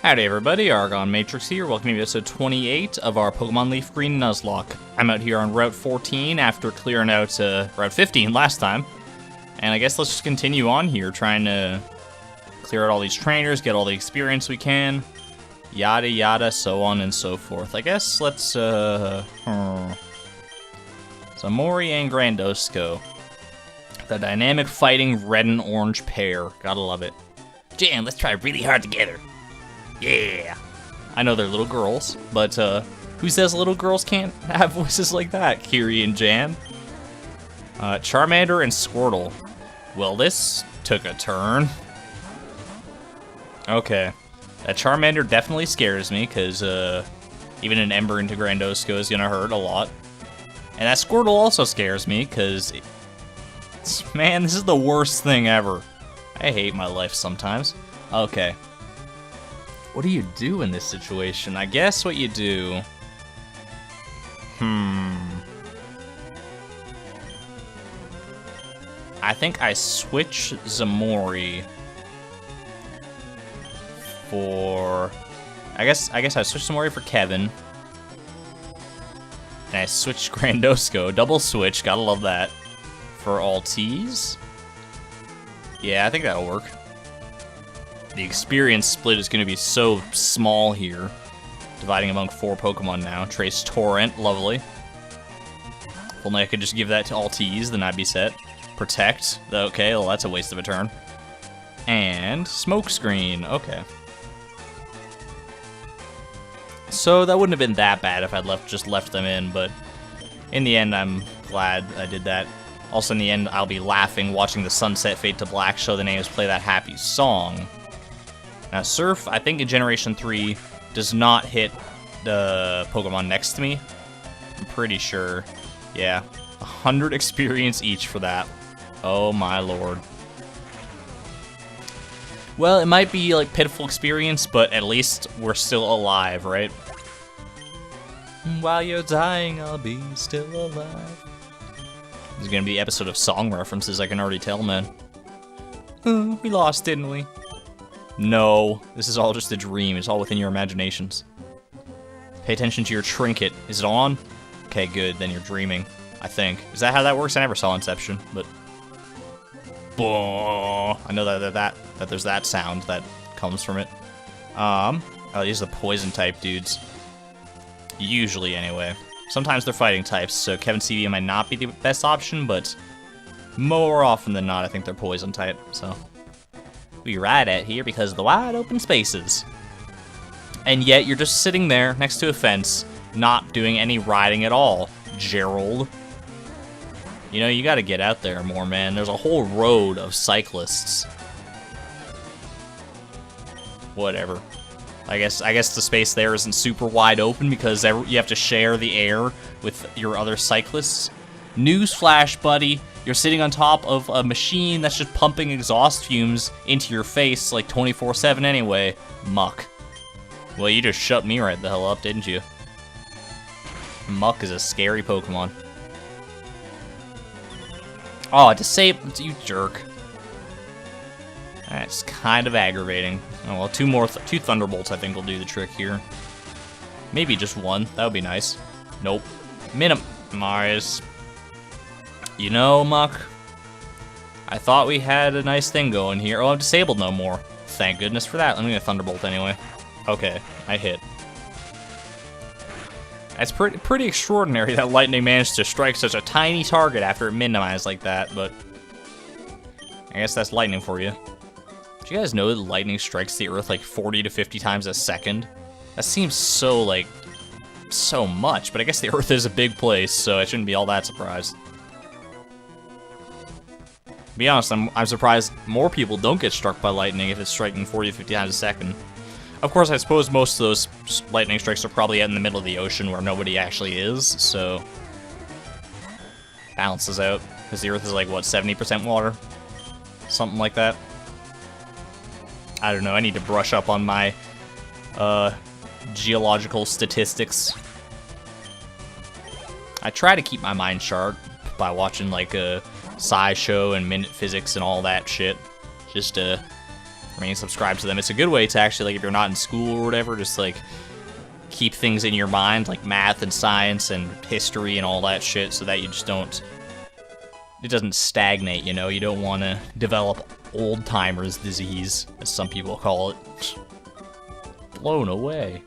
Howdy everybody, ArgonMatrix here, welcome to episode 28 of our Pokemon LeafGreen Nuzlocke. I'm out here on Route 14 after clearing out Route 15 last time. And I guess let's just continue on here, trying to clear out all these trainers, get all the experience we can, yada yada, so on and so forth. I guess let's, So Mori and Grandosco. The dynamic fighting red and orange pair, gotta love it. Jam, let's try really hard together. Yeah! I know they're little girls, but who says little girls can't have voices like that? Kiri and Jan. Charmander and Squirtle. Well, this took a turn. Okay. That Charmander definitely scares me, because even an Ember into Grandosco is gonna hurt a lot. And that Squirtle also scares me, because... Man, this is the worst thing ever. I hate my life sometimes. Okay. What do you do in this situation? I guess what you do... I think I switch Zamori for... I guess I switch Zamori for Kevin. And I switch Grandosco. Double switch, gotta love that. For Altis. Yeah, I think that'll work. The experience split is going to be so small here. Dividing among 4 Pokemon now. Trace Torrent, lovely. If only I could just give that to Altis, then I'd be set. Protect, okay, well that's a waste of a turn. And Smokescreen, okay. So that wouldn't have been that bad if I'd just left them in, but in the end I'm glad I did that. Also in the end I'll be laughing watching the sunset fade to black, show the names, play that happy song. Now, Surf, I think in Generation 3, does not hit the Pokemon next to me. I'm pretty sure. Yeah. 100 experience each for that. Oh my lord. Well, it might be, like, pitiful experience, but at least we're still alive, right? While you're dying, I'll be still alive. This is gonna be an episode of song references, I can already tell, man. We lost, didn't we? No, this is all just a dream. It's all within your imaginations. Pay attention to your trinket. Is it on? Okay, good. Then you're dreaming, I think. Is that how that works? I never saw Inception, but... I know that there's that sound that comes from it. Oh, these are the poison type dudes. Usually, anyway. Sometimes they're fighting types, so Kevin CV might not be the best option, but more often than not, I think they're poison type, so... We ride at here because of the wide open spaces. And yet you're just sitting there next to a fence, not doing any riding at all, Gerald. You know, you gotta get out there more, man. There's a whole road of cyclists. Whatever. I guess the space there isn't super wide open because you have to share the air with your other cyclists. Newsflash, buddy. You're sitting on top of a machine that's just pumping exhaust fumes into your face like 24/7 anyway. Muck. Well, you just shut me right the hell up, didn't you? Muck is a scary Pokemon. Oh, disable, you jerk. That's kind of aggravating. Oh well, two Thunderbolts I think will do the trick here. Maybe just one, that would be nice. Nope. Minimize. You know, Muck, I thought we had a nice thing going here. Oh, I'm disabled no more. Thank goodness for that. Let me get Thunderbolt anyway. Okay, I hit. It's pretty extraordinary that Lightning managed to strike such a tiny target after it minimized like that, but I guess that's Lightning for you. Did you guys know that Lightning strikes the Earth like 40 to 50 times a second? That seems so, like, so much, but I guess the Earth is a big place, so I shouldn't be all that surprised. To be honest, I'm surprised more people don't get struck by lightning if it's striking 40 to 50 times a second. Of course, I suppose most of those lightning strikes are probably out in the middle of the ocean where nobody actually is, so... Balances out, because the Earth is like, what, 70% water? Something like that. I don't know, I need to brush up on my, geological statistics. I try to keep my mind sharp by watching, like, SciShow and Minute Physics and all that shit. Just to I mean, subscribe to them. It's a good way to actually, like, if you're not in school or whatever, just, like, keep things in your mind, like math and science and history and all that shit, so that you just don't... It doesn't stagnate, you know? You don't want to develop old-timers disease, as some people call it. Blown away.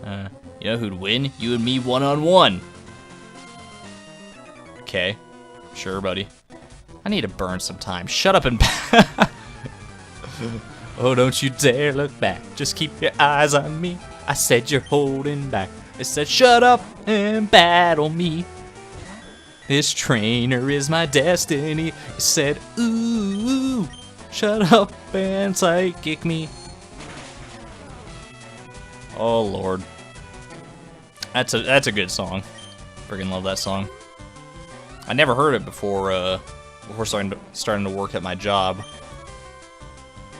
You know who'd win? You and me one-on-one. Okay. Sure, buddy. I need to burn some time. Shut up and... Oh, don't you dare look back. Just keep your eyes on me. I said you're holding back. I said shut up and battle me. This trainer is my destiny. I said, ooh, shut up and psychic me. Oh, Lord. That's a good song. Friggin' love that song. I never heard it before starting to work at my job,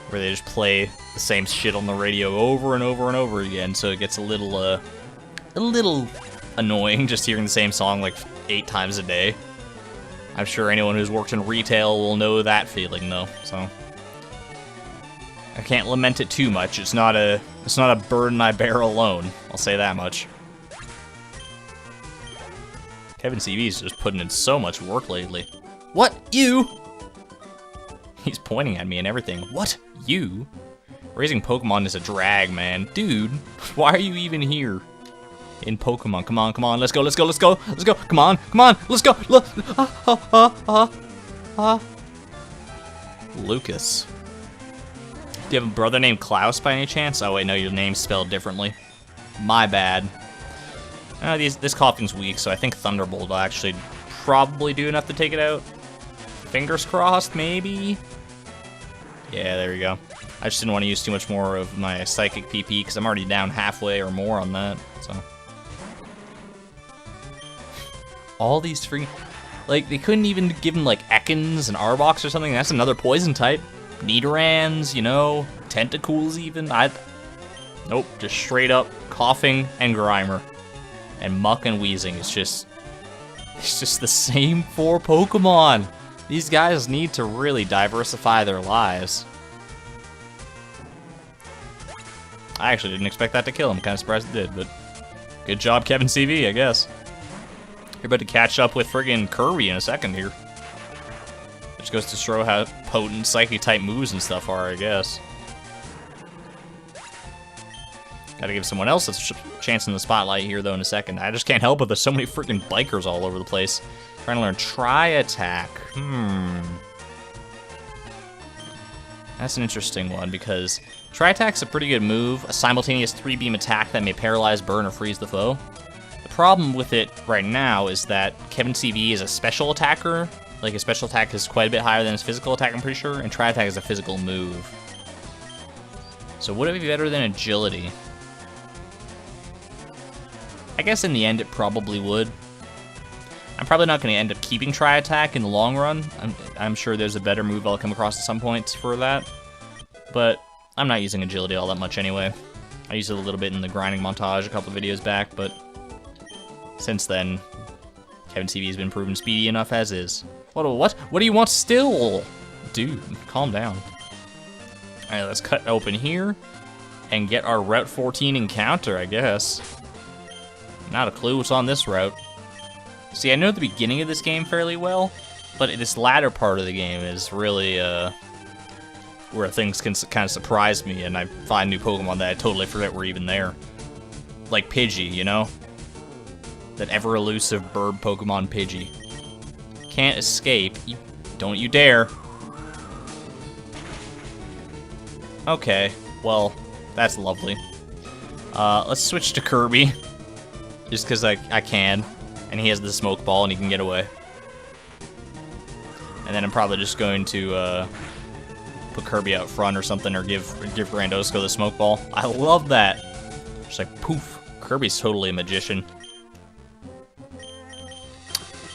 where they just play the same shit on the radio over and over and over again, so it gets a little annoying just hearing the same song like 8 times a day. I'm sure anyone who's worked in retail will know that feeling, though, so I can't lament it too much. It's not a burden I bear alone, I'll say that much. Kevin CV's just putting in so much work lately. What? You? He's pointing at me and everything. What? You? Raising Pokemon is a drag, man. Dude, why are you even here? In Pokemon. Come on, come on. Let's go, let's go, let's go. Let's go. Come on, come on. Let's go. Look. Lucas. Do you have a brother named Klaus by any chance? Oh, wait, no, your name's spelled differently. My bad. This coughing's weak, so I think Thunderbolt will actually probably do enough to take it out. Fingers crossed, maybe? Yeah, there we go. I just didn't want to use too much more of my Psychic PP, because I'm already down halfway or more on that, so. All these free... Like, they couldn't even give him, like, Ekans and Arbok or something. That's another poison type. Nidorans, you know, Tentacools even. Nope, just straight up coughing and Grimer. And Muck and Wheezing. It's just the same 4 Pokemon. These guys need to really diversify their lives. I actually didn't expect that to kill him. Kind of surprised it did, but good job, Kevin CV, I guess. You're about to catch up with friggin' Kirby in a second here. Which goes to show how potent Psychic-type moves and stuff are, I guess. Gotta give someone else a chance in the spotlight here, though, in a second. I just can't help it. There's so many freaking bikers all over the place. Trying to learn Tri-Attack. That's an interesting one, because Tri-Attack's a pretty good move. A simultaneous 3-beam attack that may paralyze, burn, or freeze the foe. The problem with it right now is that Kevin CV is a special attacker. Like, his special attack is quite a bit higher than his physical attack, I'm pretty sure. And Tri-Attack is a physical move. So would it be better than Agility? I guess in the end it probably would. I'm probably not going to end up keeping Tri-Attack in the long run. I'm sure there's a better move I'll come across at some point for that. But I'm not using Agility all that much anyway. I used it a little bit in the grinding montage a couple of videos back, but since then, Kevin CV has been proven speedy enough as is. What do you want still? Dude, calm down. Alright, let's cut open here and get our Route 14 encounter, I guess. Not a clue what's on this route. See, I know the beginning of this game fairly well, but this latter part of the game is really where things can kind of surprise me, and I find new Pokemon that I totally forget were even there. Like Pidgey, you know? That ever-elusive bird Pokemon Pidgey. Can't escape. Don't you dare. Okay, well, that's lovely. Let's switch to Kirby. Just because I can. And he has the smoke ball and he can get away. And then I'm probably just going to put Kirby out front or something, or give Randosco the smoke ball. I love that. Just like poof. Kirby's totally a magician.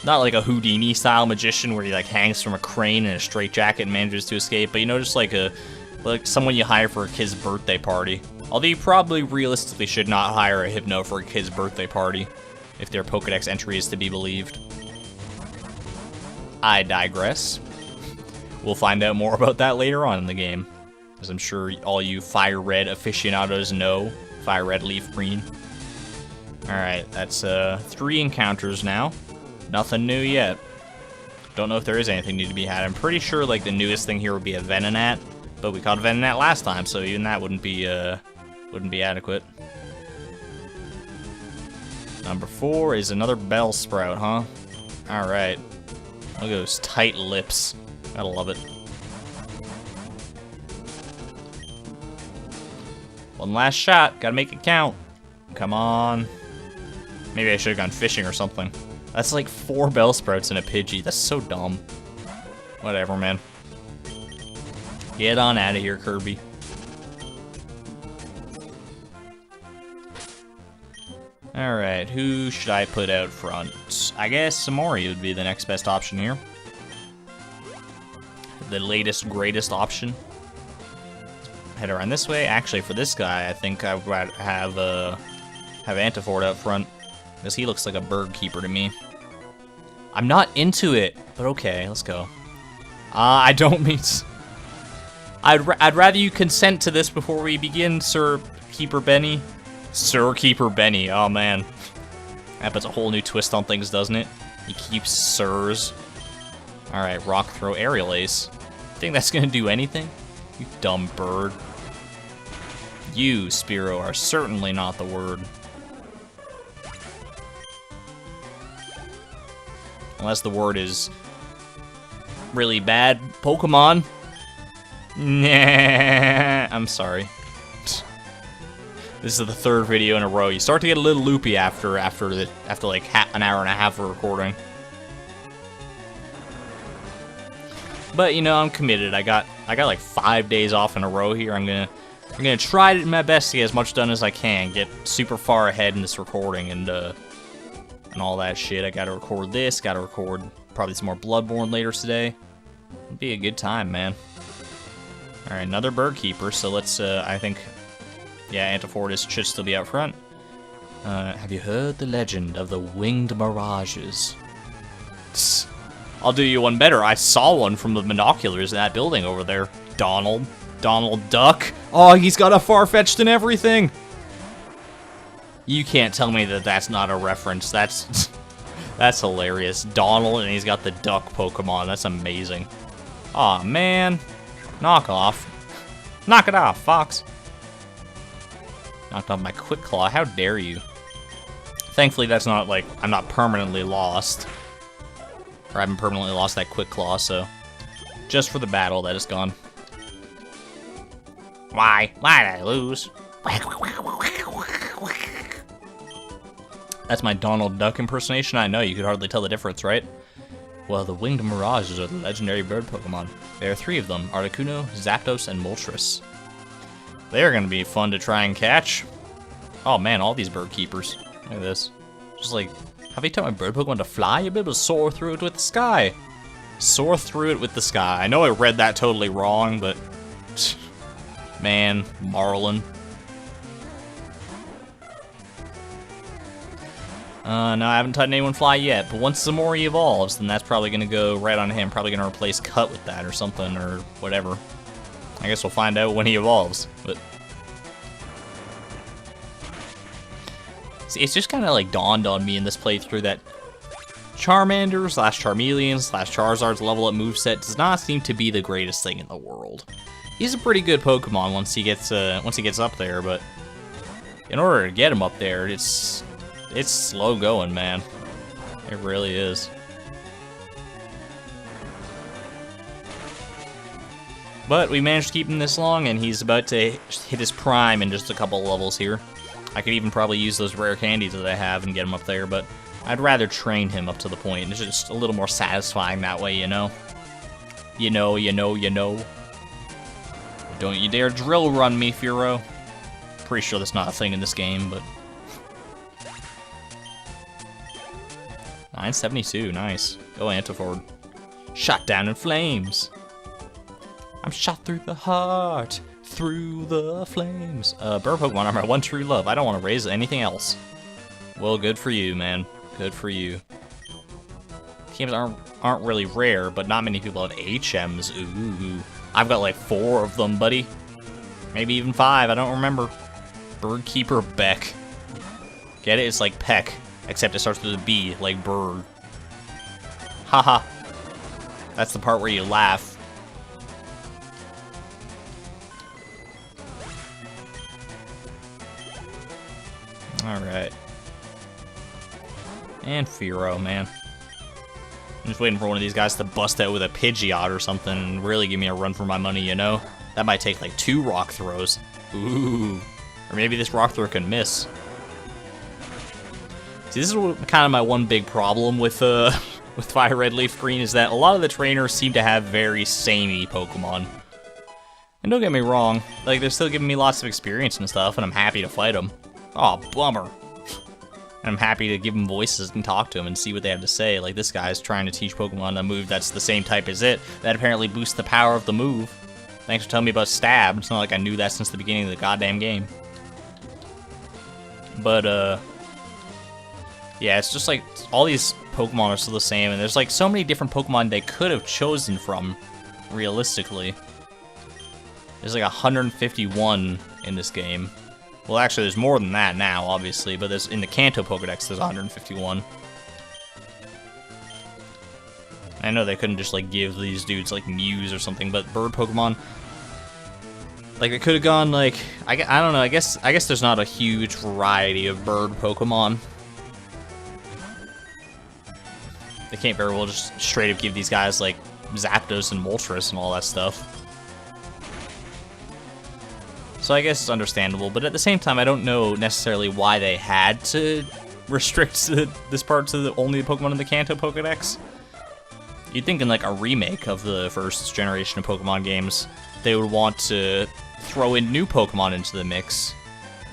Not like a Houdini style magician where he like hangs from a crane in a straitjacket and manages to escape, but you know, just like someone you hire for a kid's birthday party. Although you probably realistically should not hire a Hypno for a kid's birthday party, if their Pokedex entry is to be believed. I digress. we'll find out more about that later on in the game. As I'm sure all you Fire Red aficionados know. Fire Red, LeafGreen. Alright, that's 3 encounters now. Nothing new yet. Don't know if there is anything new to be had. I'm pretty sure like the newest thing here would be a Venonat, but we caught a Venonat last time, so even that wouldn't be adequate. Number 4 is another Bellsprout, huh? Alright. Look at those tight lips. Gotta love it. One last shot. Gotta make it count. Come on. Maybe I should have gone fishing or something. That's like 4 Bellsprouts and a Pidgey. That's so dumb. Whatever, man. Get on out of here, Kirby. Alright, who should I put out front? I guess Samori would be the next best option here. The latest, greatest option. Head around this way. Actually, for this guy, I think I would have Antiford out front, because he looks like a bird keeper to me. I'm not into it, but okay, let's go. I don't mean... I'd rather you consent to this before we begin, Sir Keeper Benny. Sir Keeper Benny, oh man. That puts a whole new twist on things, doesn't it? He keeps sirs. Alright, Rock Throw, Aerial Ace. Think that's gonna do anything? You dumb bird. You, Spearow, are certainly not the word. Unless the word is really bad Pokemon. Nah, I'm sorry. This is the 3rd video in a row. You start to get a little loopy after like an hour and a half of recording. But you know, I'm committed. I got like 5 days off in a row here. I'm gonna try my best to get as much done as I can. Get super far ahead in this recording and all that shit. I gotta record this. Gotta record probably some more Bloodborne later today. It'll be a good time, man. All right, another bird keeper. So let's. I think. Yeah, Antiford should still be out front. Have you heard the legend of the winged mirages? Psst. I'll do you one better. I saw one from the binoculars in that building over there. Donald Duck. Oh, he's got a Farfetch'd and everything. You can't tell me that that's not a reference. That's hilarious. Donald, and he's got the duck Pokemon. That's amazing. Aw, man. Knock off. Knock it off, Fox. Knocked off my Quick Claw. How dare you? Thankfully, that's not like I'm not permanently lost. Or I haven't permanently lost that Quick Claw, so just for the battle, that is gone. Why? Why did I lose? That's my Donald Duck impersonation. I know, you could hardly tell the difference, right? Well, the winged mirages are the legendary bird Pokemon. There are 3 of them, Articuno, Zapdos, and Moltres. They're gonna be fun to try and catch. Oh man, all these bird keepers. Look at this. Just like, have you taught my bird Pokemon to fly? You'll be able to soar through it with the sky. Soar through it with the sky. I know I read that totally wrong, but... Man, Marlin. No, I haven't taught anyone fly yet, but once Zamori evolves, then that's probably gonna go right on him. Probably gonna replace Cut with that or something, or whatever. I guess we'll find out when he evolves, but... See, it's just kind of like dawned on me in this playthrough that Charmander / Charmeleon / Charizard's level up moveset does not seem to be the greatest thing in the world. He's a pretty good Pokemon once he gets up there, but in order to get him up there, it's slow going, man. It really is. But we managed to keep him this long, and he's about to hit his prime in just a couple levels here. I could even probably use those rare candies that I have and get him up there, but I'd rather train him up to the point. It's just a little more satisfying that way, you know? You know. Don't you dare drill run me, Furo. Pretty sure that's not a thing in this game, but... 972, nice. Go Antiford. Shot down in flames. I'm shot through the heart, through the flames. Bird Pokemon are my one true love. I don't want to raise anything else. Well, good for you, man. Good for you. TMs aren't really rare, but not many people have HMs. Ooh. I've got like 4 of them, buddy. Maybe even 5, I don't remember. Birdkeeper Beck. Get it? It's like peck, except it starts with a B, like bird. Haha. That's the part where you laugh. Alright. And Firo, man. I'm just waiting for one of these guys to bust out with a Pidgeot or something and really give me a run for my money, you know? That might take like 2 rock throws. Ooh. Or maybe this rock throw can miss. See, this is kind of my one big problem with Fire Red Leaf Green, is that a lot of the trainers seem to have very samey Pokemon. And don't get me wrong, like, they're still giving me lots of experience and stuff, and I'm happy to fight them. Aw, bummer. I'm happy to give them voices and talk to them and see what they have to say. Like, this guy's trying to teach Pokemon a move that's the same type as it, that apparently boosts the power of the move. Thanks for telling me about Stab. It's not like I knew that since the beginning of the goddamn game. But, yeah, it's just like, all these Pokemon are still the same, and there's like so many different Pokemon they could have chosen from, realistically. There's like 151 in this game. Well, actually, there's more than that now, obviously, but there's in the Kanto Pokedex, there's 151. I know they couldn't just, like, give these dudes, like, Mews or something, but bird Pokemon, like, they could have gone, like, I don't know, I guess there's not a huge variety of bird Pokemon. They can't very well just straight up give these guys, like, Zapdos and Moltres and all that stuff. So I guess it's understandable, but at the same time, I don't know necessarily why they had to restrict this part to only the Pokemon in the Kanto Pokedex. You'd think in like a remake of the first generation of Pokemon games, they would want to throw in new Pokemon into the mix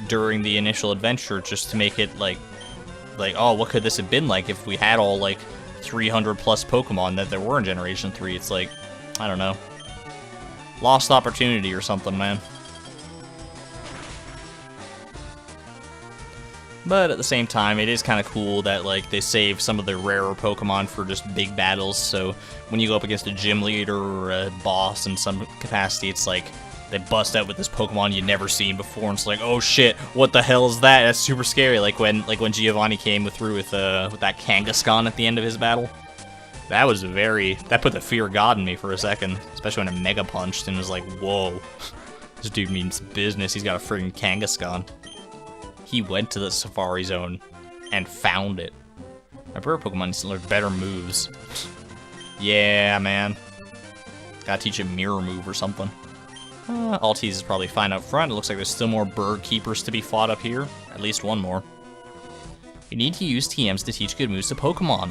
during the initial adventure just to make it like, oh, what could this have been like if we had all like 300 plus Pokemon that there were in Generation 3? It's like, I don't know. Lost opportunity or something, man. But at the same time, it is kind of cool that like they save some of the rarer Pokemon for just big battles, so when you go up against a gym leader or a boss in some capacity, it's like they bust out with this Pokemon you've never seen before, and it's like, oh shit, what the hell is that? That's super scary. Like when Giovanni came through with that Kangaskhan at the end of his battle. That was that put the fear of God in me for a second, especially when it Mega Punched and was like, whoa, this dude means business. He's got a friggin' Kangaskhan. He went to the Safari Zone and found it. My bird Pokemon needs to learn better moves. Yeah, man. Gotta teach him Mirror Move or something. Altis is probably fine up front. It looks like there's still more bird keepers to be fought up here. At least one more. You need to use TMs to teach good moves to Pokemon.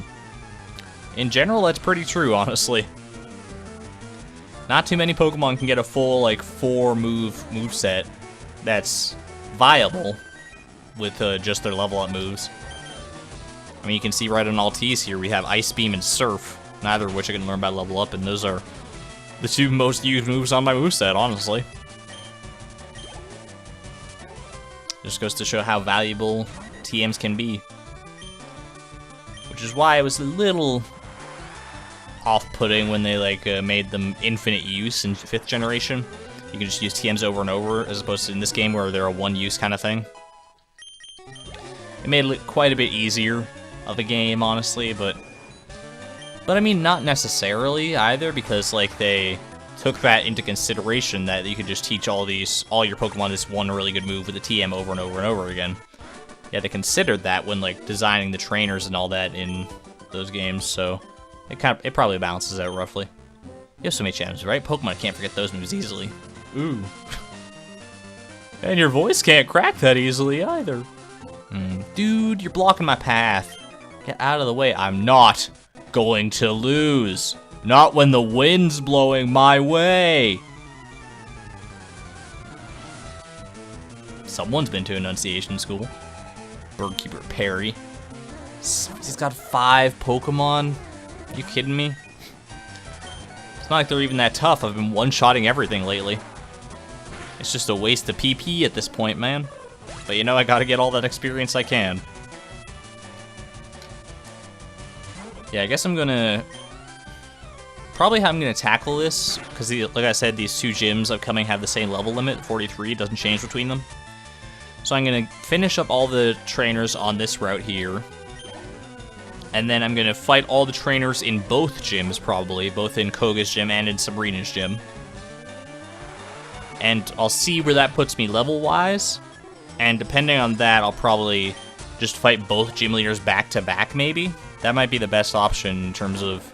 In general, that's pretty true, honestly. Not too many Pokemon can get a full, like, 4-move set that's viable with just their level up moves. I mean, you can see right on Altis here, we have Ice Beam and Surf, neither of which I can learn by level up, and those are the 2 most used moves on my moveset, honestly. Just goes to show how valuable TMs can be. Which is why it was a little off-putting when they like made them infinite use in 5th generation. You can just use TMs over and over, as opposed to in this game where they're a one-use kind of thing. It made it quite a bit easier of a game, honestly, but I mean, not necessarily either, because like they took that into consideration that you could just teach all your Pokemon this one really good move with a TM over and over and over again. Yeah, they considered that when like designing the trainers and all that in those games, so it probably balances out roughly. You have so many champs, right? Pokemon can't forget those moves easily. Ooh. And your voice can't crack that easily either. Dude, you're blocking my path. Get out of the way. I'm not going to lose. Not when the wind's blowing my way. Someone's been to enunciation school. Birdkeeper Perry. He's got 5 Pokemon. Are you kidding me? It's not like they're even that tough. I've been one-shotting everything lately. It's just a waste of PP at this point, man. But you know, I gotta get all that experience I can. Yeah, I guess I'm gonna... Probably how I'm gonna tackle this, because like I said, these two gyms upcoming have the same level limit, 43, it doesn't change between them. So I'm gonna finish up all the trainers on this route here. And then I'm gonna fight all the trainers in both gyms, probably, both in Koga's gym and in Sabrina's gym. And I'll see where that puts me level-wise. And depending on that, I'll probably just fight both gym leaders back-to-back, maybe. That might be the best option in terms of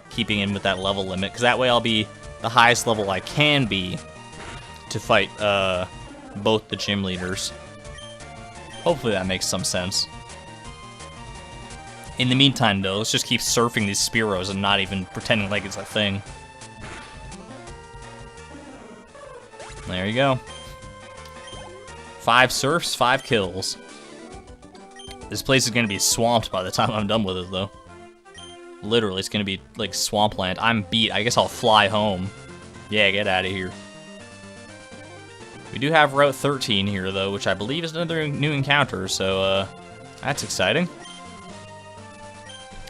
keeping in with that level limit, because that way I'll be the highest level I can be to fight both the gym leaders. Hopefully that makes some sense. In the meantime, though, let's just keep surfing these Spearows and not even pretending like it's a thing. There you go. 5 surfs, 5 kills. This place is going to be swamped by the time I'm done with it, though. Literally, it's going to be, like, swampland. I'm beat. I guess I'll fly home. Yeah, get out of here. We do have Route 13 here, though, which I believe is another new encounter, so, that's exciting.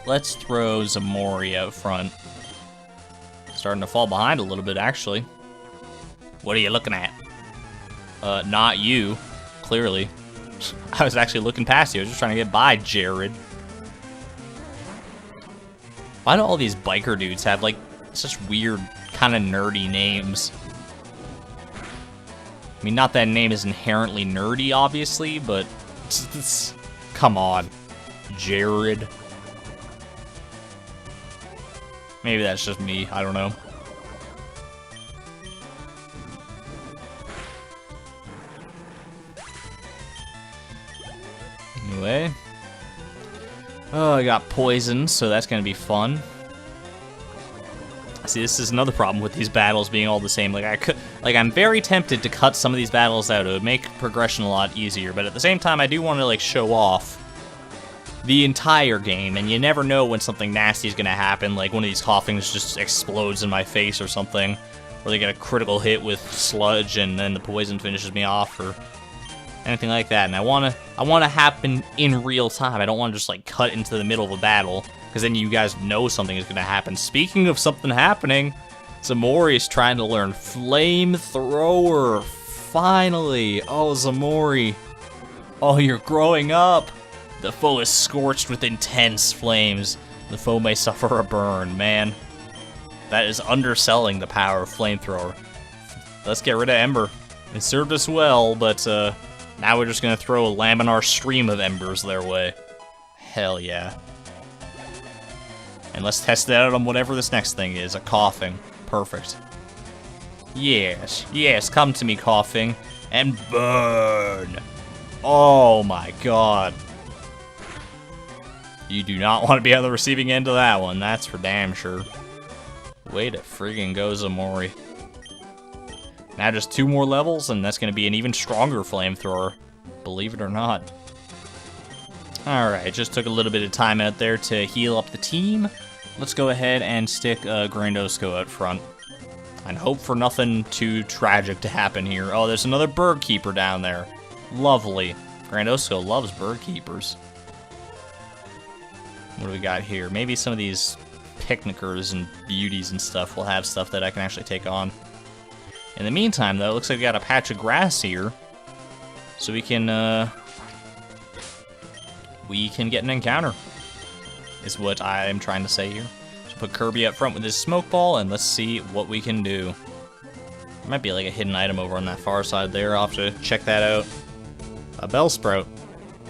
Let's throw Zamori out front. Starting to fall behind a little bit, actually. What are you looking at? Not you, clearly. I was actually looking past you. I was just trying to get by, Jared. Why do all these biker dudes have, like, such weird, kind of nerdy names? I mean, not that name is inherently nerdy, obviously, but... come on. Jared. Maybe that's just me. I don't know. Anyway. Oh, I got poisoned, so that's going to be fun. See, this is another problem with these battles being all the same. I'm very tempted to cut some of these battles out. It would make progression a lot easier, but at the same time, I do want to, like, show off the entire game, and you never know when something nasty is going to happen, like one of these coughings just explodes in my face or something, or they get a critical hit with sludge and then the poison finishes me off, or anything like that. And I want to happen in real time. I don't want to just, like, cut into the middle of a battle, because then you guys know something is going to happen. Speaking of something happening, Zamori is trying to learn Flamethrower. Finally. Oh, Zamori. Oh, you're growing up. The foe is scorched with intense flames. The foe may suffer a burn. Man, that is underselling the power of Flamethrower. Let's get rid of Ember. It served us well, but now we're just going to throw a laminar stream of embers their way. Hell yeah. And let's test it out on whatever this next thing is. A coughing. Perfect. Yes. Yes, come to me, coughing. And burn. Oh my god. You do not want to be on the receiving end of that one, that's for damn sure. Way to friggin' go, Zamori. Now just 2 more levels, and that's going to be an even stronger Flamethrower. Believe it or not. Alright, just took a little bit of time out there to heal up the team. Let's go ahead and stick Grandosco out front. And hope for nothing too tragic to happen here. Oh, there's another bird keeper down there. Lovely. Grandosco loves bird keepers. What do we got here? Maybe some of these picnickers and beauties and stuff will have stuff that I can actually take on. In the meantime, though, it looks like we got a patch of grass here. So we can get an encounter, is what I am trying to say here. So put Kirby up front with his smoke ball, and let's see what we can do. There might be like a hidden item over on that far side there. I'll have to check that out. A Bellsprout.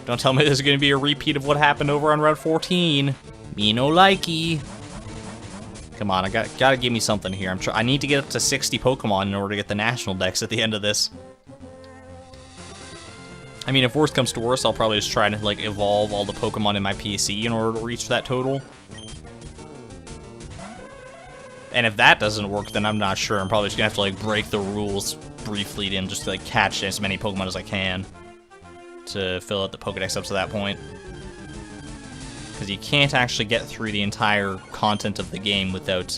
Don't tell me this is going to be a repeat of what happened over on Route 14. Me no likey. Come on, I gotta give me something here. I need to get up to 60 Pokemon in order to get the national dex at the end of this. I mean, if worst comes to worst, I'll probably just try to, like, evolve all the Pokemon in my PC in order to reach that total. And if that doesn't work, then I'm not sure. I'm probably just gonna have to, like, break the rules briefly and just, like, catch as many Pokemon as I can to fill out the Pokedex up to that point. Because you can't actually get through the entire content of the game without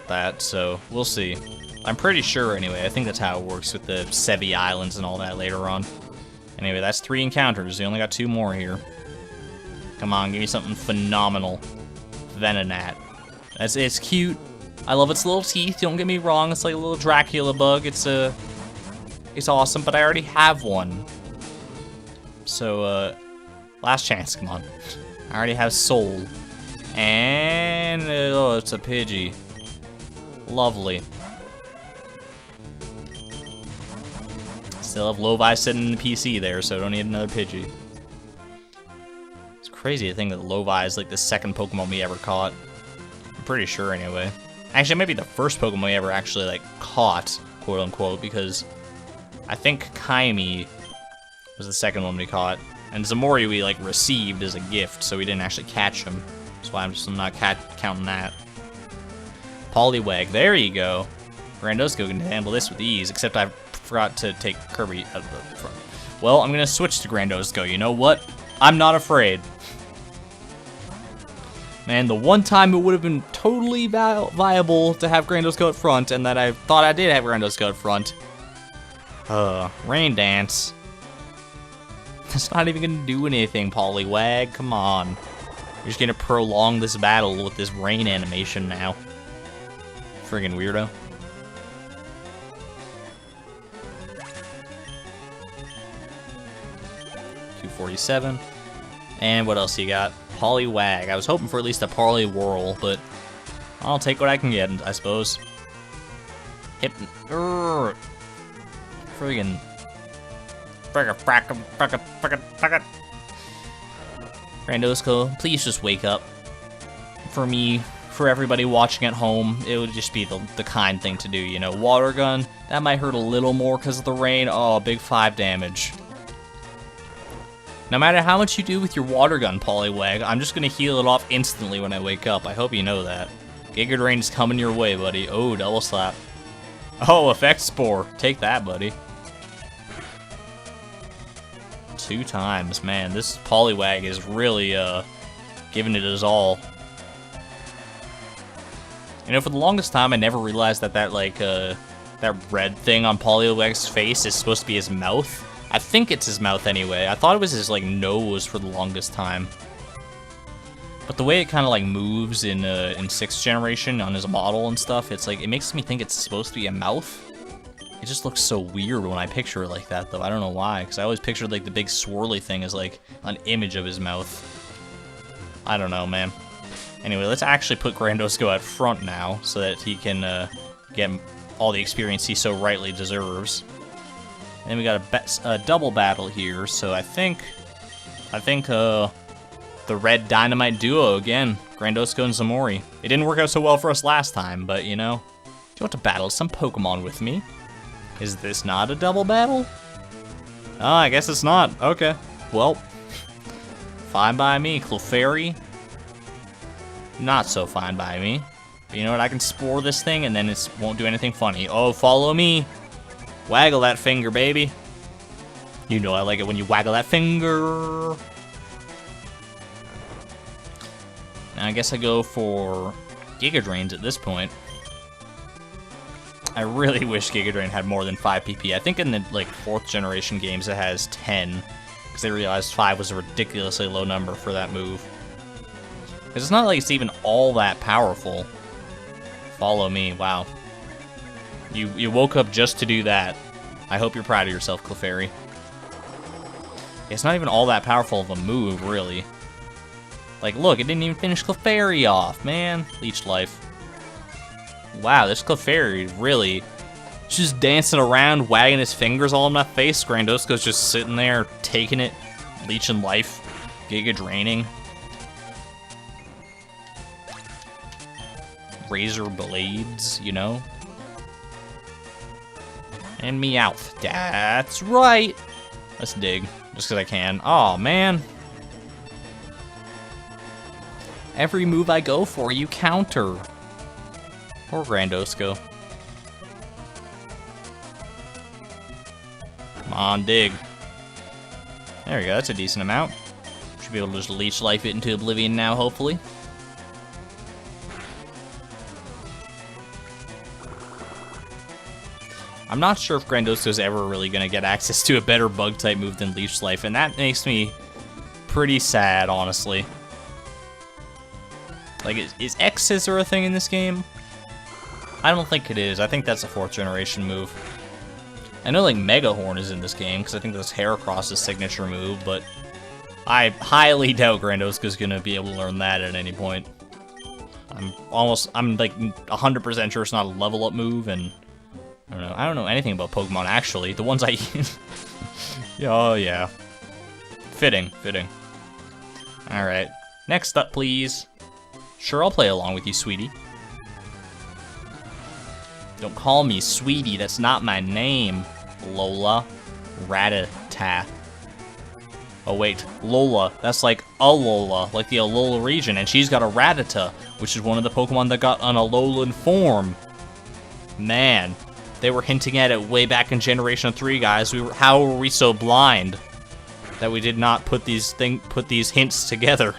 that, so we'll see. I'm pretty sure, anyway. I think that's how it works with the Sevi Islands and all that later on. Anyway, that's 3 encounters. We only got 2 more here. Come on, give me something phenomenal. Venonat. It's cute. I love its little teeth, don't get me wrong. It's like a little Dracula bug. It's awesome, but I already have one. So, last chance, come on. I already have Soul. And, oh, it's a Pidgey. Lovely. Still have Lovi sitting in the PC there, so I don't need another Pidgey. It's crazy to think that Lovi is like the second Pokemon we ever caught. I'm pretty sure, anyway. Actually, it might be the first Pokemon we ever actually, like, caught, quote-unquote, because I think Kaimi was the second one we caught. And Zamori we, like, received as a gift, so we didn't actually catch him. That's why I'm not counting that. Poliwag, there you go. Grandosco can handle this with ease, except I forgot to take Kirby out of the front. Well, I'm gonna switch to Grandosco. You know what? I'm not afraid. Man, the one time it would have been totally viable to have Grandosco at front, and that I thought I did have Grandosco at front. Rain Dance. That's not even gonna do anything, Poliwag. Come on. You're just gonna prolong this battle with this rain animation now. Friggin' weirdo. $247. And what else you got? Poliwag. I was hoping for at least a Poliwhirl, but I'll take what I can get, I suppose. Friggin'. Grandosco, please just wake up. For me, for everybody watching at home, it would just be the kind thing to do, you know. Water gun, that might hurt a little more because of the rain. Oh, big 5 damage. No matter how much you do with your water gun, Poliwag, I'm just gonna heal it off instantly when I wake up. I hope you know that. Giga Drain's coming your way, buddy. Oh, double slap. Oh, Effect Spore. Take that, buddy. 2 times. Man, this Poliwag is really, giving it his all. You know, for the longest time, I never realized that that red thing on Poliwag's face is supposed to be his mouth. I think it's his mouth anyway. I thought it was his, like, nose for the longest time. But the way it kind of, like, moves in 6th generation on his model and stuff, it's like, it makes me think it's supposed to be a mouth. It just looks so weird when I picture it like that, though. I don't know why, because I always pictured, like, the big swirly thing as, like, an image of his mouth. I don't know, man. Anyway, let's actually put Grandosco out front now, so that he can get all the experience he so rightly deserves. And then we got a double battle here, so I think the red dynamite duo again, Grandosco and Zamori. It didn't work out so well for us last time, but you know, do you want to battle some Pokemon with me? Is this not a double battle? Oh, I guess it's not. Okay, well, fine by me. Clefairy, not so fine by me. But you know what? I can spore this thing, and then it won't do anything funny. Oh, follow me. Waggle that finger, baby. You know I like it when you waggle that finger. Now I guess I go for Giga Drains at this point. I really wish Giga Drain had more than 5 PP. I think in the like 4th generation games it has 10, because they realized 5 was a ridiculously low number for that move. Because it's not like it's even all that powerful. Follow me, wow. You woke up just to do that. I hope you're proud of yourself, Clefairy. It's not even all that powerful of a move, really. Like, look, it didn't even finish Clefairy off, man. Leech Life. Wow, this Clefairy really just dancing around, wagging his fingers all in my face. Grandosco's just sitting there, taking it, leeching life, Giga Draining. Razor Blades, you know? And Meowth. That's right. Let's dig, just because I can. Oh man. Every move I go for, you counter. Poor Grandosco. Come on, dig. There we go, that's a decent amount. Should be able to just leech life it into oblivion now, hopefully. I'm not sure if Grandosco's ever really going to get access to a better bug-type move than Leech Life, and that makes me pretty sad, honestly. Like, is X Scissor a thing in this game? I don't think it is. I think that's a 4th generation move. I know, like, Mega Horn is in this game, because I think that's Heracross's signature move, but I highly doubt Grandoska's gonna be able to learn that at any point. I'm like 100% sure it's not a level up move, and I don't know anything about Pokemon, actually. The ones I use. Oh, yeah. Fitting. Alright. Next up, please. Sure, I'll play along with you, sweetie. Don't call me sweetie, that's not my name, Lola. Rattata. Oh wait, Lola, that's like Alola, like the Alola region, and she's got a Rattata, which is one of the Pokemon that got an Alolan form. Man, they were hinting at it way back in Generation 3, guys. How were we so blind that we did not put these hints together?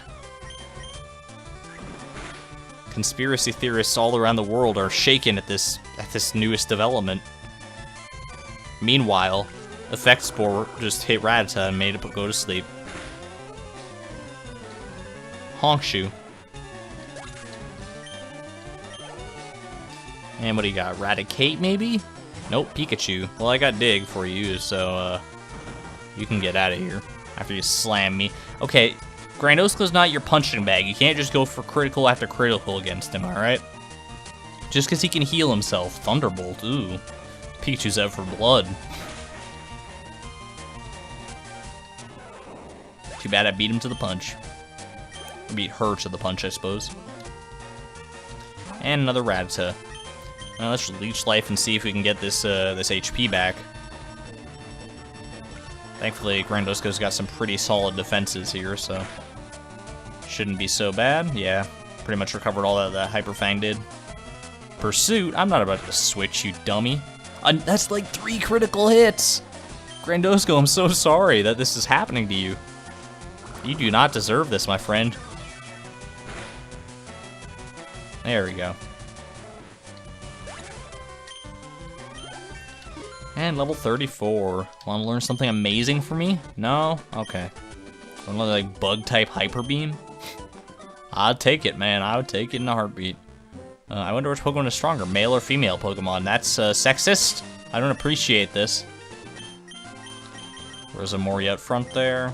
Conspiracy theorists all around the world are shaken at this newest development. Meanwhile, Effect Spore just hit Rattata and made it go to sleep. Honkshoe. And what do you got? Raticate, maybe? Nope, Pikachu. Well, I got Dig for you, so you can get out of here after you slam me. Okay, Grandoska's not your punching bag. You can't just go for critical after critical against him, alright? Just because he can heal himself. Thunderbolt, ooh. Pikachu's out for blood. Too bad I beat him to the punch. I beat her to the punch, I suppose. And another Rattata. Now let's leech life and see if we can get this this HP back. Thankfully, Grandoska's got some pretty solid defenses here, so shouldn't be so bad. Yeah, pretty much recovered all that Hyper Fang did. Pursuit? I'm not about to switch, you dummy. That's like 3 critical hits! Grandoska, I'm so sorry that this is happening to you. You do not deserve this, my friend. There we go. And level 34. Want to learn something amazing for me? No? Okay. Want to like bug-type Hyper Beam? I'd take it, man. I would take it in a heartbeat. I wonder which Pokemon is stronger, male or female Pokemon. That's sexist. I don't appreciate this. There's a Mori out front there.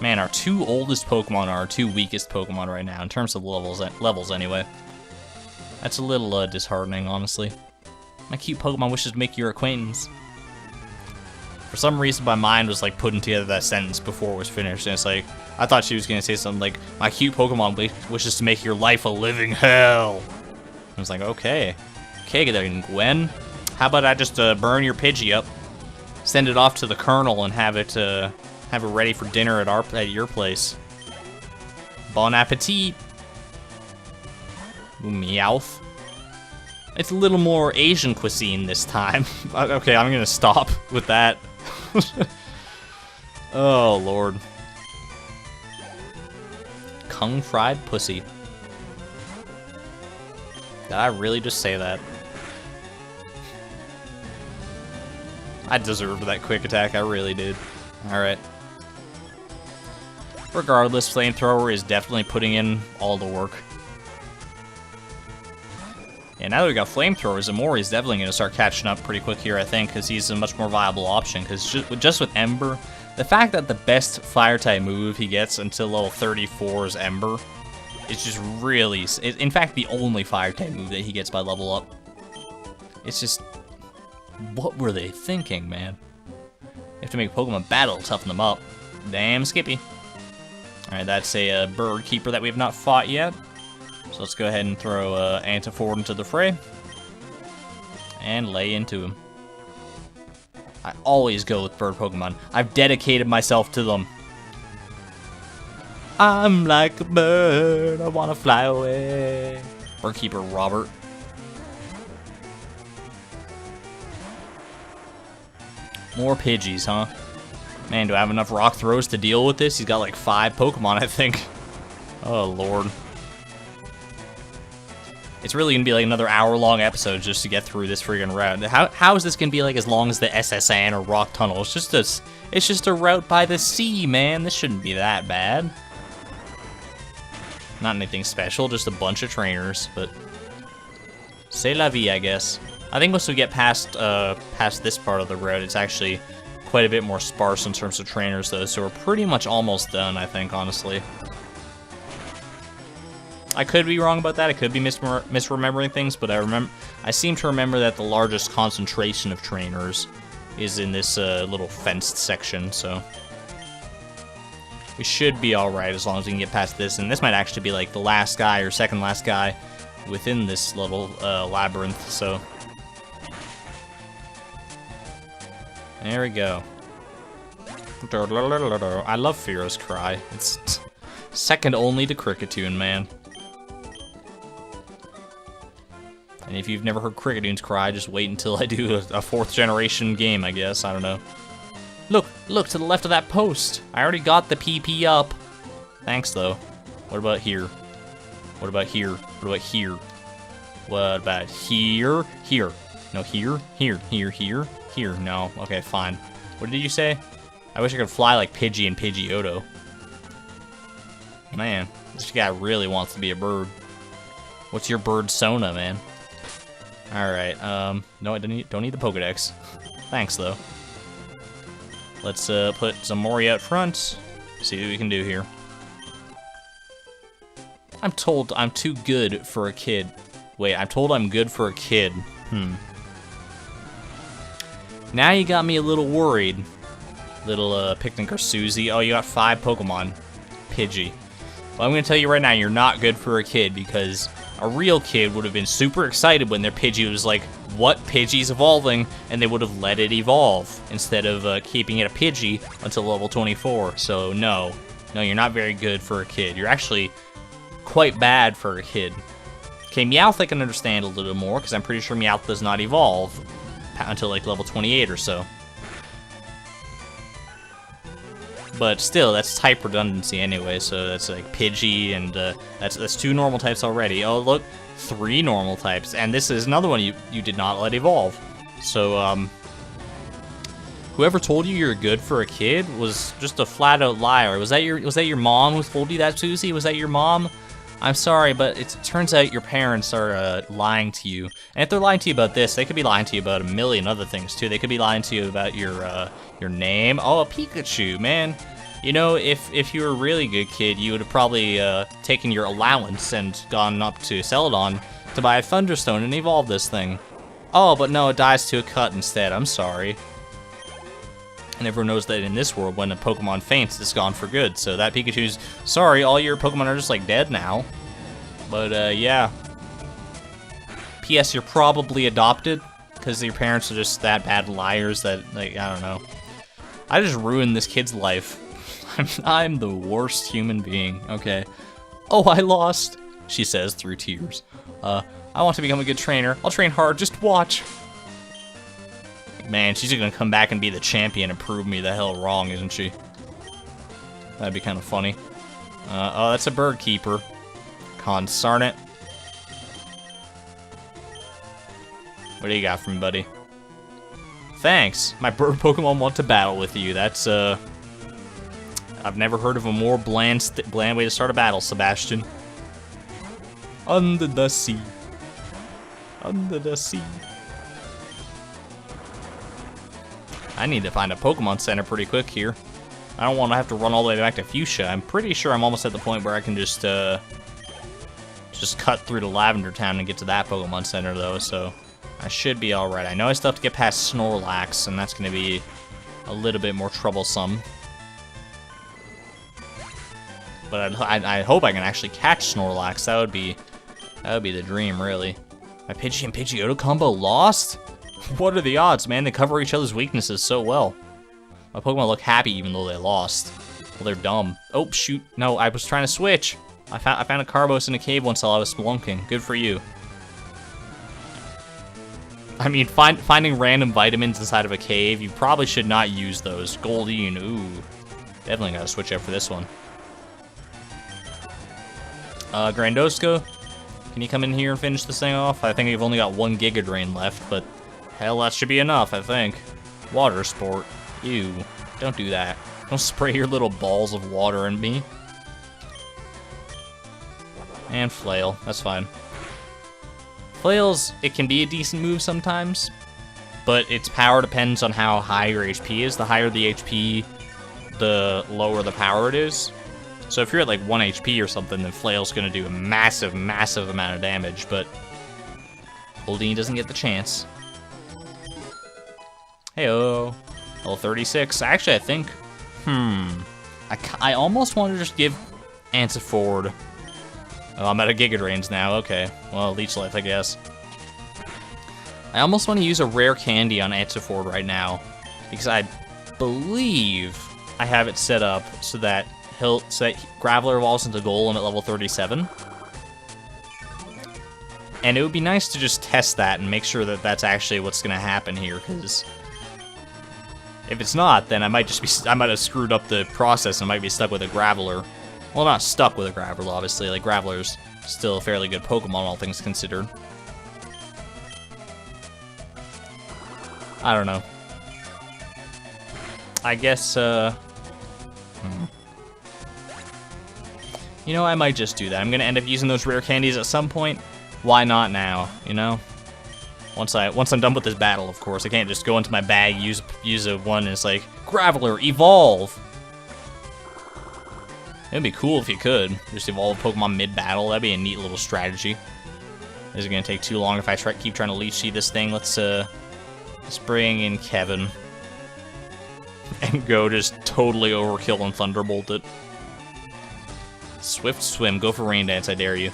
Man, our 2 oldest Pokemon are our 2 weakest Pokemon right now, in terms of levels anyway. That's a little disheartening, honestly. My cute Pokemon wishes to make your acquaintance. For some reason, my mind was like putting together that sentence before it was finished, and it's like, I thought she was gonna say something like, my cute Pokemon wishes to make your life a living hell. I was like, okay. Okay, then, Gwen. How about I just burn your Pidgey up, send it off to the Colonel, and have it ready for dinner at your place. Bon appetit. Ooh, Meowth. It's a little more Asian cuisine this time. Okay, I'm gonna stop with that. Oh, Lord. Kung Fried Pussy. Did I really just say that? I deserved that quick attack, I really did. Alright. Regardless, Flamethrower is definitely putting in all the work. And now that we got Flamethrowers, Amori is definitely going to start catching up pretty quick here, I think, because he's a much more viable option. Because just with Ember, the fact that the best Fire-type move he gets until level 34 is Ember, is just really... in fact, the only Fire-type move that he gets by level up. It's just... what were they thinking, man? You have to make Pokemon battle to toughen them up. Damn Skippy. Alright, that's a Bird Keeper that we have not fought yet. So let's go ahead and throw Antipode into the fray. And lay into him. I always go with bird Pokemon. I've dedicated myself to them. I'm like a bird, I wanna fly away. Bird Keeper Robert. More Pidgeys, huh? Man, do I have enough rock throws to deal with this? He's got like 5 Pokemon, I think. Oh, Lord. It's really gonna be like another hour-long episode just to get through this friggin' route. How is this gonna be like as long as the SSN or Rock Tunnel? It's just a route by the sea, man. This shouldn't be that bad. Not anything special, just a bunch of trainers, but c'est la vie, I guess. I think once we get past this part of the road, it's actually quite a bit more sparse in terms of trainers, though, so we're pretty much almost done, I think, honestly. I could be wrong about that. I could be misremembering things, but I seem to remember that the largest concentration of trainers is in this little fenced section, so we should be alright as long as we can get past this. And this might actually be like the last guy or second last guy within this little labyrinth, so there we go. I love Fearo's Cry. It's second only to Cricketune, man. And if you've never heard Cricketoone's cry, just wait until I do a 4th generation game, I guess. I don't know. Look to the left of that post. I already got the PP up. Thanks, though. What about here? What about here? What about here? What about here? Here. No, here. Here. No. Okay, fine. What did you say? I wish I could fly like Pidgey and Pidgeotto. Man, this guy really wants to be a bird. What's your bird sona, man? Alright, no, I don't need the Pokedex. Thanks, though. Let's put some Mori out front, see what we can do here. I'm told I'm too good for a kid. Wait, I'm told I'm good for a kid. Now you got me a little worried. Little Picnic or Susie. Oh, you got 5 Pokemon. Pidgey. Well, I'm gonna tell you right now, you're not good for a kid, because a real kid would have been super excited when their Pidgey was like, what, Pidgey's evolving? And they would have let it evolve, instead of keeping it a Pidgey until level 24. So no, you're not very good for a kid. You're actually quite bad for a kid. Okay, Meowth I can understand a little more, because I'm pretty sure Meowth does not evolve until like level 28 or so. But still, that's type redundancy anyway, so that's like Pidgey, and that's 2 normal types already. Oh, look, 3 normal types, and this is another one you did not let evolve. So, whoever told you you're good for a kid was just a flat-out liar. Was that your mom who told you that, Susie? Was that your mom? I'm sorry, but it turns out your parents are lying to you. And if they're lying to you about this, they could be lying to you about a million other things, too. They could be lying to you about your name. Oh, a Pikachu, man. You know, if you were a really good kid, you would have probably taken your allowance and gone up to Celadon to buy a Thunderstone and evolve this thing. Oh, but no, it dies to a cut instead. I'm sorry. And everyone knows that in this world, when a Pokemon faints, it's gone for good. So that Pikachu's, sorry, all your Pokemon are just like dead now. But yeah. P.S. You're probably adopted, because your parents are just that bad liars that, like, I don't know. I just ruined this kid's life. I'm the worst human being. Okay. Oh, I lost, she says through tears. I want to become a good trainer. I'll train hard, just watch. Man, she's gonna come back and be the champion and prove me the hell wrong, isn't she? That'd be kind of funny. Oh, that's a bird keeper. Consarn it. What do you got for me, buddy? Thanks. My bird Pokemon want to battle with you. That's, I've never heard of a more bland way to start a battle, Sebastian. Under the sea. Under the sea. I need to find a Pokemon Center pretty quick here. I don't want to have to run all the way back to Fuchsia. I'm pretty sure I'm almost at the point where I can just cut through to Lavender Town and get to that Pokemon Center, though, so I should be alright. I know I still have to get past Snorlax, and that's going to be a little bit more troublesome. But I hope I can actually catch Snorlax. That would be the dream, really. My Pidgey and Pidgeotto combo lost? What are the odds, man? They cover each other's weaknesses so well. My Pokemon look happy even though they lost. Well, they're dumb. Oh, shoot. No, I was trying to switch. I found a Carbos in a cave once while I was spelunking. Good for you. I mean, finding random vitamins inside of a cave, you probably should not use those. Goldeen, ooh. Definitely gotta switch out for this one. Grandosco, can you come in here and finish this thing off? I think you've only got 1 Giga Drain left, but hell, that should be enough, I think. Water Sport. Ew. Don't do that. Don't spray your little balls of water in me. And Flail, that's fine. Flail's, it can be a decent move sometimes, but its power depends on how high your HP is. The higher the HP, the lower the power it is. So if you're at like 1 HP or something, then Flail's gonna do a massive, massive amount of damage, but Holdini doesn't get the chance. Heyo. Level 36. Actually, I think, I almost want to just give Answer Forward. Oh, I'm out of Giga Drains now. Okay. Well, Leech Life, I guess. I almost want to use a rare candy on Answer Forward right now, because I believe I have it set up so that Graveler evolves into Golem at level 37. And it would be nice to just test that and make sure that that's actually what's going to happen here, because if it's not, then I might have screwed up the process and I might be stuck with a Graveler. Well, not stuck with a Graveler, obviously. Like, Graveler's still a fairly good Pokemon, all things considered. I don't know. I guess, You know, I might just do that. I'm gonna end up using those rare candies at some point. Why not now, you know? Once I'm done with this battle, of course. I can't just go into my bag, use a one, and it's like, Graveler, evolve! It'd be cool if you could. Just evolve Pokemon mid-battle. That'd be a neat little strategy. Is it gonna take too long if I keep trying to Leech Seed this thing? Let's bring in Kevin. And go just totally overkill and Thunderbolt it. Swift Swim, go for Rain Dance, I dare you.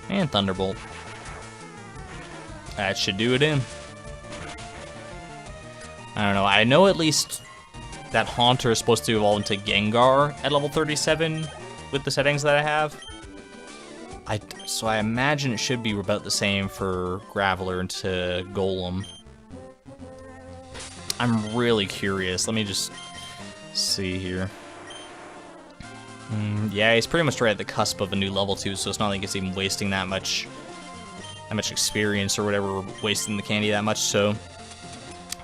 And Thunderbolt. That should do it in. I don't know, I know at least that Haunter is supposed to evolve into Gengar at level 37 with the settings that I have. So I imagine it should be about the same for Graveler into Golem. I'm really curious. Let me just see here. Yeah, he's pretty much right at the cusp of a new level too, so it's not like it's even wasting that much experience or whatever, wasting the candy that much, so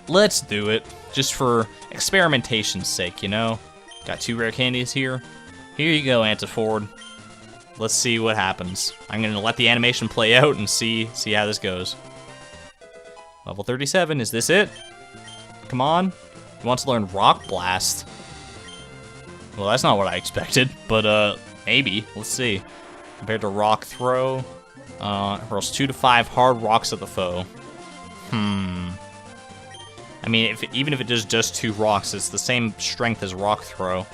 let's do it. Just for experimentation's sake, you know? Got 2 rare candies here. Here you go, Antiforward. Let's see what happens. I'm gonna let the animation play out and see how this goes. Level 37, is this it? Come on. He wants to learn Rock Blast. Well, that's not what I expected, but maybe. Let's see. Compared to Rock Throw, hurls 2 to 5 hard rocks at the foe. I mean, even if it does just 2 rocks, it's the same strength as Rock Throw,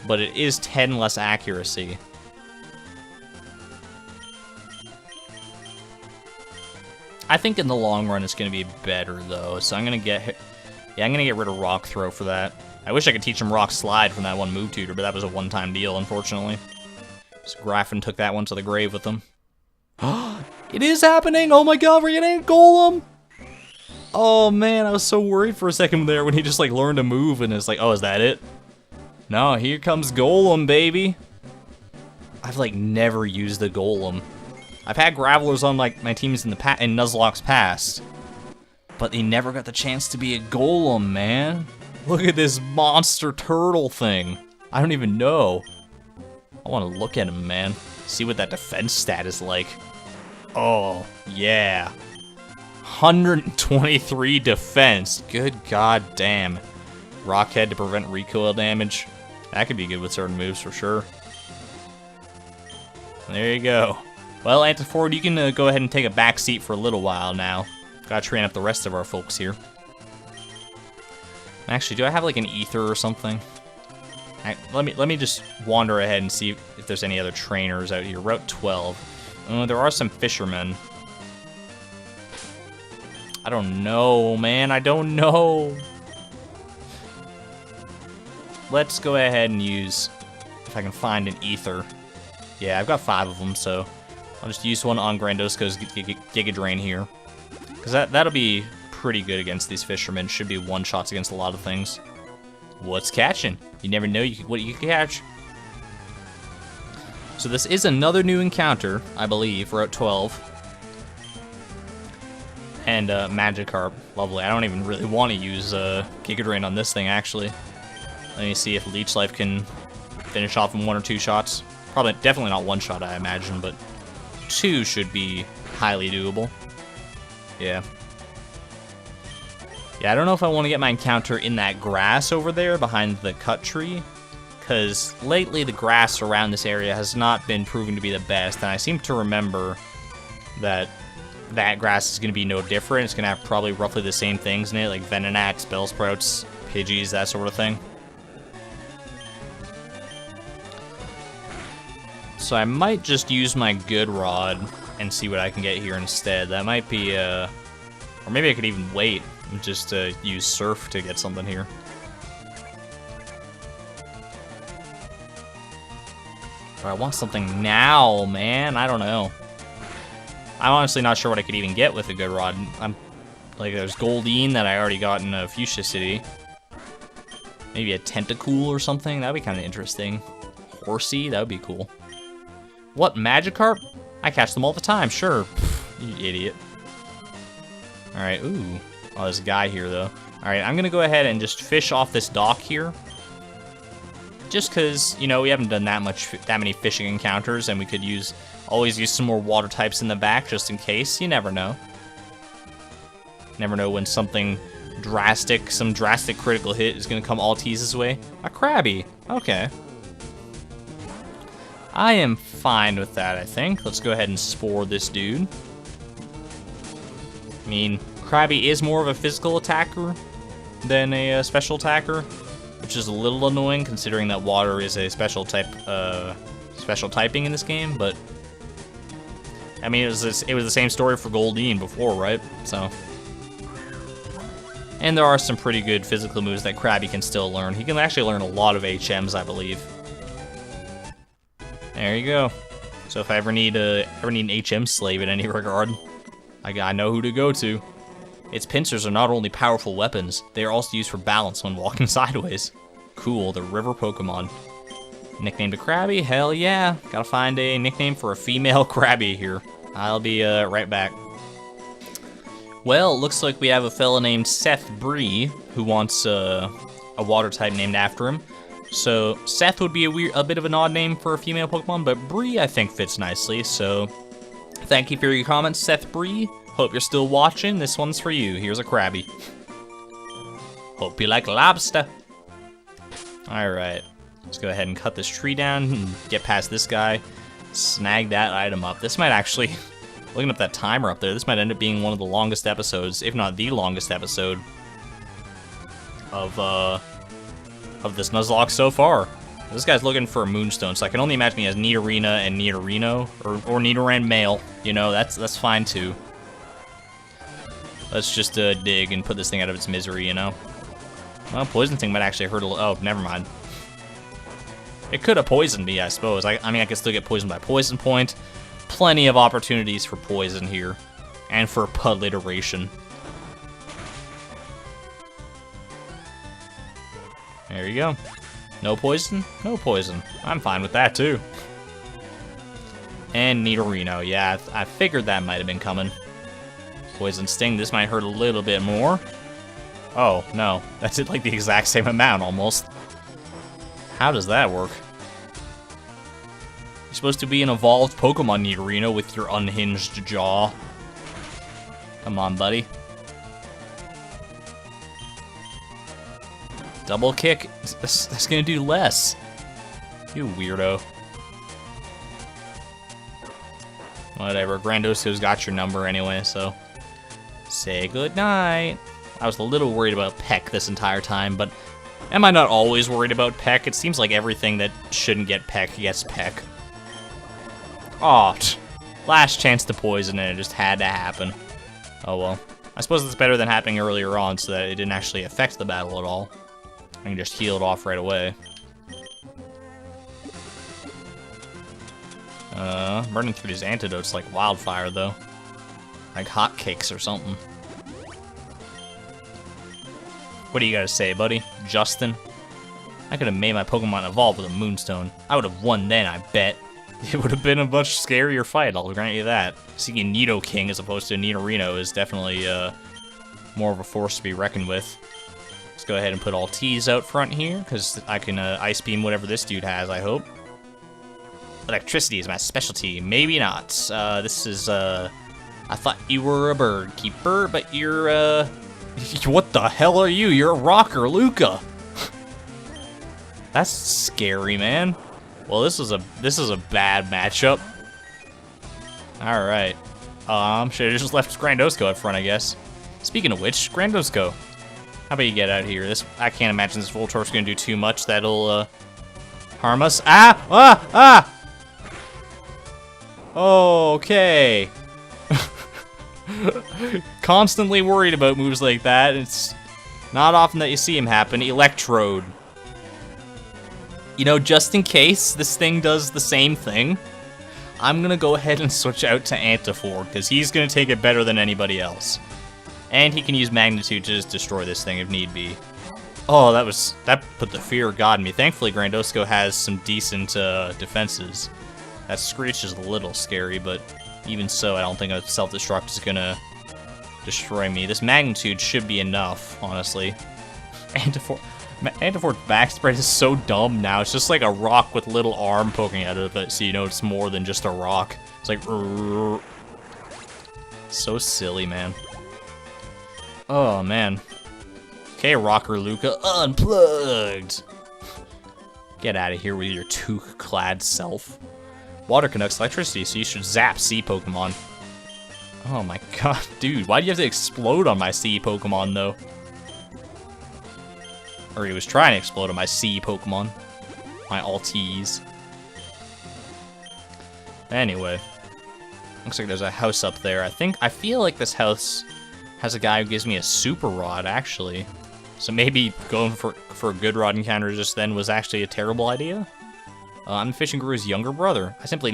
but it is 10 less accuracy. I think in the long run it's going to be better though, so I'm going to get rid of Rock Throw for that. I wish I could teach him Rock Slide from that one move tutor, but that was a one-time deal, unfortunately. So Graffin took that one to the grave with him. It is happening! Oh my god, we're getting a Golem! Oh man, I was so worried for a second there when he just like learned a move and it's like, oh, is that it? No, here comes Golem, baby! I've like never used the Golem. I've had Gravelers on like my teams in Nuzlocke's past, but they never got the chance to be a Golem, man. Look at this monster turtle thing. I don't even know. I want to look at him, man. See what that defense stat is like. Oh, yeah. 123 defense. Good god damn. Rockhead to prevent recoil damage. That could be good with certain moves for sure. There you go. Well, Antiforward, you can go ahead and take a back seat for a little while now. Gotta train up the rest of our folks here. Actually, do I have like an ether or something? Let me just wander ahead and see if there's any other trainers out here. Route 12. There are some fishermen. I don't know, man. I don't know. Let's go ahead and use, if I can find an ether. Yeah, I've got 5 of them, so I'll just use one on Grandosco's Giga Drain here. Because that'll be pretty good against these fishermen. Should be one-shots against a lot of things. What's catching? You never know what you can catch. So this is another new encounter, I believe, Route 12. And Magikarp. Lovely. I don't even really want to use Giga Drain on this thing, actually. Let me see if Leech Life can finish off in 1 or 2 shots. Probably, definitely not 1 shot, I imagine, but 2 should be highly doable. Yeah. Yeah, I don't know if I want to get my encounter in that grass over there behind the cut tree, because lately the grass around this area has not been proven to be the best, and I seem to remember that that grass is going to be no different. It's going to have probably roughly the same things in it, like Venonat, Bellsprouts, Pidgeys, that sort of thing. So I might just use my Good Rod and see what I can get here instead. That might be, or maybe I could even wait and just use Surf to get something here. But I want something now, man. I don't know. I'm honestly not sure what I could even get with a Good Rod. Like, there's Goldeen that I already got in Fuchsia City. Maybe a Tentacool or something. That'd be kind of interesting. Horsey, that would be cool. What, Magikarp? I catch them all the time, sure. Pfft, you idiot. Alright, ooh. Oh, there's a guy here, though. Alright, I'm gonna go ahead and just fish off this dock here. Just because, you know, we haven't done that many fishing encounters, and we could always use some more water types in the back, just in case. You never know. Never know when some drastic critical hit is gonna come Altease's way. A Krabby. Okay. I am fine with that, I think. Let's go ahead and spore this dude. I mean, Krabby is more of a physical attacker than a special attacker, which is a little annoying considering that water is a special typing in this game, but I mean, it was the same story for Goldeen before, right? So, and there are some pretty good physical moves that Krabby can still learn. He can actually learn a lot of HMs, I believe. There you go. So if I ever need an HM slave in any regard, I know who to go to. Its pincers are not only powerful weapons, they are also used for balance when walking sideways. Cool, the river Pokemon. Nickname to Krabby? Hell yeah. Gotta find a nickname for a female Krabby here. I'll be right back. Well, looks like we have a fella named Seth Bree who wants a water type named after him. So Seth would be a bit of an odd name for a female Pokemon, but Bree I think fits nicely. So thank you for your comments, Seth Bree. Hope you're still watching. This one's for you. Here's a Krabby. Hope you like lobster. Alright, let's go ahead and cut this tree down and get past this guy. Snag that item up. This might actually, looking up that timer up there, this might end up being one of the longest episodes, if not the longest episode of this Nuzlocke so far. This guy's looking for a Moonstone, so I can only imagine he has Nidorina and Nidorino, or Nidoran male. You know, that's fine too. Let's just dig and put this thing out of its misery, you know? Well, Poison thing might actually hurt a little. Oh, never mind. It could have poisoned me, I suppose. I mean, I could still get poisoned by Poison Point. Plenty of opportunities for poison here. And for Pudliteration. There you go. No poison? No poison. I'm fine with that, too. And Nidorino. Yeah, I figured that might have been coming. Poison Sting. This might hurt a little bit more. Oh, no. That's like the exact same amount, almost. How does that work? You're supposed to be an evolved Pokemon, Nidorino, with your unhinged jaw. Come on, buddy. Double kick? That's gonna do less. You weirdo. Whatever, Grandosio's got your number anyway, so... Say goodnight. I was a little worried about Peck this entire time, but... Am I not always worried about Peck? It seems like everything that shouldn't get Peck gets Peck. Aw, last chance to poison and it just had to happen. Oh well. I suppose it's better than happening earlier on so that it didn't actually affect the battle at all. I can just heal it off right away. Burning through these antidotes like wildfire, though. Like hotcakes or something. What do you gotta say, buddy? Justin? I could have made my Pokemon evolve with a Moonstone. I would have won then, I bet. It would have been a much scarier fight, I'll grant you that. Seeing Nidoking as opposed to Nidorino is definitely more of a force to be reckoned with. Let's go ahead and put all T's out front here, because I can Ice Beam whatever this dude has, I hope. Electricity is my specialty. Maybe not. This is, I thought you were a bird keeper, but you're, what the hell are you? You're a rocker, Luca. That's scary, man. Well, this is a bad matchup. All right. Should have just left Grandosco out front, I guess. Speaking of which, Grandosco, how about you get out of here? I can't imagine this Voltor's gonna do too much that'll harm us. Okay. Constantly worried about moves like that. It's not often that you see him happen. Electrode. You know, just in case this thing does the same thing, I'm gonna go ahead and switch out to Antifor, because he's gonna take it better than anybody else. And he can use Magnitude to just destroy this thing if need be. Oh, that put the fear of God in me. Thankfully, Grandosco has some decent defenses. That Screech is a little scary, but even so, I don't think a Self-Destruct is gonna destroy me. This Magnitude should be enough, honestly. Antifor's back spread is so dumb now. It's just like a rock with little arm poking out of it, so you know it's more than just a rock. It's like, so silly, man. Oh, man. Okay, Rocker Luca, unplugged. Get out of here with your toque-clad self. Water conducts electricity, so you should zap Sea Pokemon. Oh my god, dude, why do you have to explode on my Sea Pokemon, though? Or he was trying to explode on my Sea Pokemon. My Altees. Anyway. Looks like there's a house up there. I feel like this house has a guy who gives me a Super Rod, actually. So maybe going for a good rod encounter just then was actually a terrible idea? I'm Fishing Guru's younger brother. I simply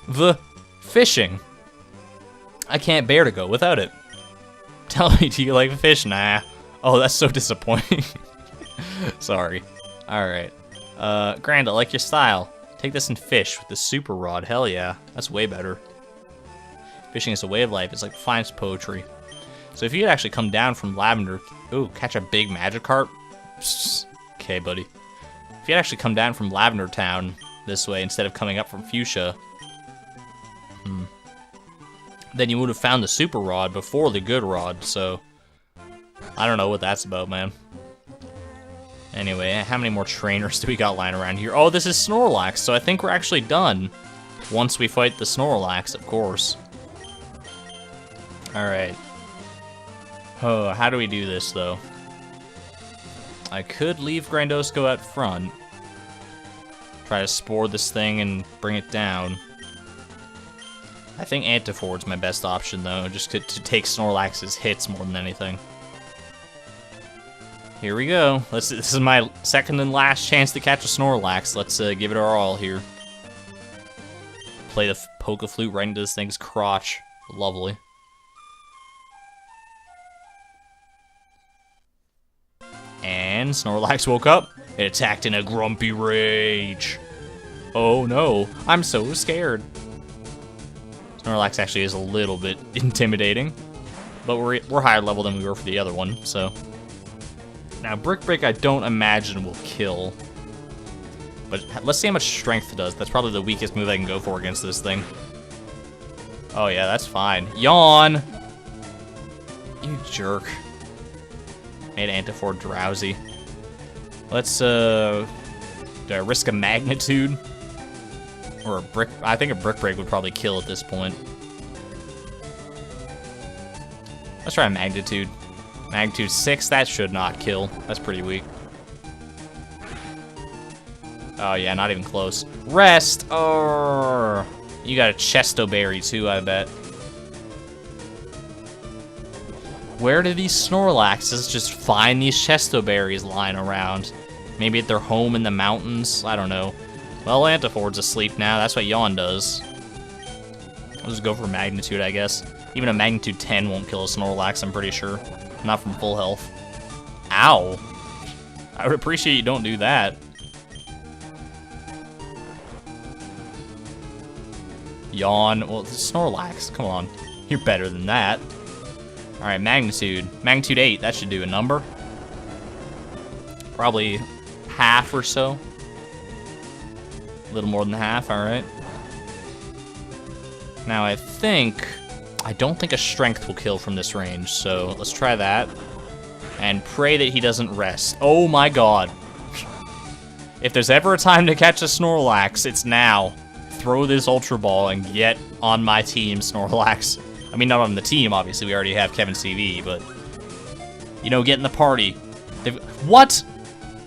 the fishing. I can't bear to go without it. Tell me, do you like fish? Nah. Oh, that's so disappointing. Sorry. Alright. Grand, I like your style. Take this and fish with the Super Rod. Hell yeah. That's way better. Fishing is a way of life. It's like the finest poetry. So if you could actually come down from Lavender... Ooh, catch a big Magikarp? Okay, buddy. If you'd actually come down from Lavender Town this way instead of coming up from Fuchsia... then you would have found the Super Rod before the Good Rod, so... I don't know what that's about, man. Anyway, how many more trainers do we got lying around here? Oh, this is Snorlax, so I think we're actually done. Once we fight the Snorlax, of course. Alright. Oh, how do we do this, though? I could leave Grandosco out front. Try to spore this thing and bring it down. I think Antifor's my best option, though, just to take Snorlax's hits more than anything. Here we go. This is my second and last chance to catch a Snorlax. Let's give it our all here. Play the Poke Flute right into this thing's crotch. Lovely. And Snorlax woke up. It attacked in a grumpy rage. Oh no, I'm so scared. Snorlax actually is a little bit intimidating, but we're higher level than we were for the other one, so. Now, Brick Break I don't imagine will kill, but let's see how much strength it does. That's probably the weakest move I can go for against this thing. Oh yeah, that's fine. Yawn! You jerk. Made Antifor drowsy. Let's, do I risk a Magnitude? Or a Brick... I think a Brick Break would probably kill at this point. Let's try a Magnitude. Magnitude 6, that should not kill. That's pretty weak. Oh yeah, not even close. Rest! Oh, you got a Chesto Berry too, I bet. Where do these Snorlaxes just find these Chesto Berries lying around? Maybe at their home in the mountains? I don't know. Well, Antifor's asleep now. That's what Yawn does. I'll just go for Magnitude, I guess. Even a Magnitude 10 won't kill a Snorlax, I'm pretty sure. Not from full health. Ow. I would appreciate you don't do that. Yawn. Well, Snorlax, come on. You're better than that. Alright, magnitude. Magnitude 8, that should do a number. Probably half or so. A little more than half, alright. Now I don't think a strength will kill from this range, so let's try that. And pray that he doesn't rest. Oh my god. If there's ever a time to catch a Snorlax, it's now. Throw this Ultra Ball and get on my team, Snorlax. I mean, not on the team, obviously. We already have Kevin CV, but... You know, get in the party. What?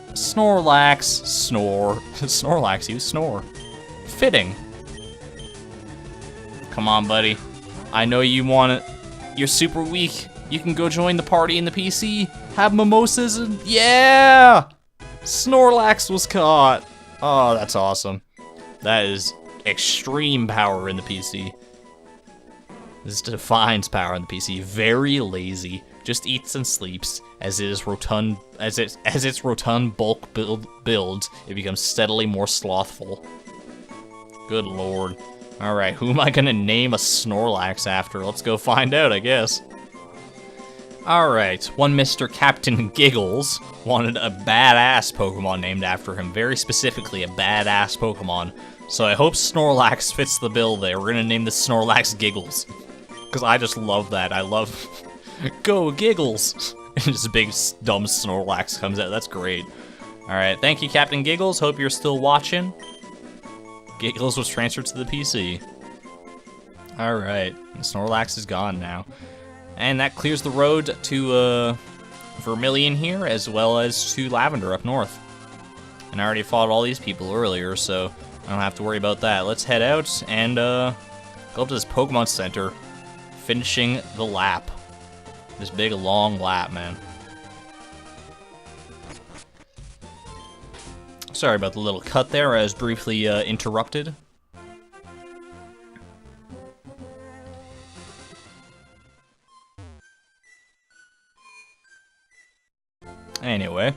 Snorlax. Snore. Snorlax, you snore. Fitting. Come on, buddy. I know you want it. You're super weak. You can go join the party in the PC. Have mimosas and... Yeah! Snorlax was caught. Oh, that's awesome. That is extreme power in the PC. This defines power in the PC. Very lazy. Just eats and sleeps. As its rotund bulk builds, it becomes steadily more slothful. Good lord. Alright, who am I gonna name a Snorlax after? Let's go find out, I guess. Alright, one Mr. Captain Giggles wanted a badass Pokemon named after him. Very specifically, a badass Pokemon. So I hope Snorlax fits the bill there. We're gonna name this Snorlax Giggles. Because I just love that. I love... Go Giggles! And this big dumb Snorlax comes out. That's great. Alright, thank you, Captain Giggles. Hope you're still watching. Giggles was transferred to the PC. Alright, Snorlax is gone now. And that clears the road to Vermilion here, as well as to Lavender up north. And I already fought all these people earlier, so I don't have to worry about that. Let's head out and go up to this Pokemon Center, finishing the lap. This big, long lap, man. Sorry about the little cut there. I was briefly interrupted. Anyway.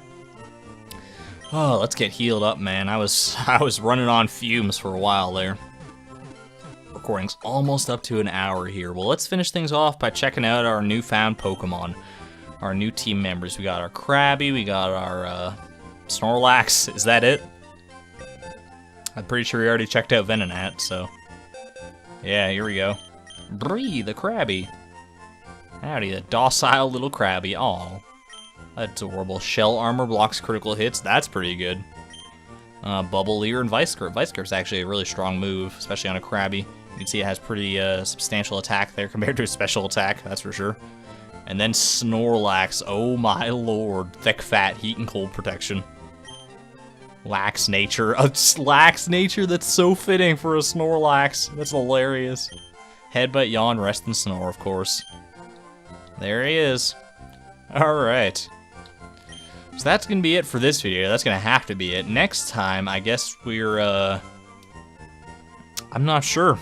Oh, let's get healed up, man. I was running on fumes for a while there. Recording's almost up to an hour here. Well, let's finish things off by checking out our newfound Pokemon. Our new team members. We got our Krabby, we got our Snorlax. Is that it? I'm pretty sure we already checked out Venonat, so... Yeah, here we go. Bree, the Krabby. Howdy, the docile little Krabby. Aw. Adorable. Shell armor blocks critical hits. That's pretty good. Bubble Leer and Vice Grip. Vice Grip's actually a really strong move, especially on a Krabby. You can see it has pretty substantial attack there compared to a special attack, that's for sure. And then Snorlax. Oh my lord. Thick, fat, heat and cold protection. Lax nature. A lax nature that's so fitting for a Snorlax. That's hilarious. Headbutt, yawn, rest, and snore, of course. There he is. Alright. So that's gonna be it for this video. That's gonna have to be it. Next time, I guess we're, I'm not sure.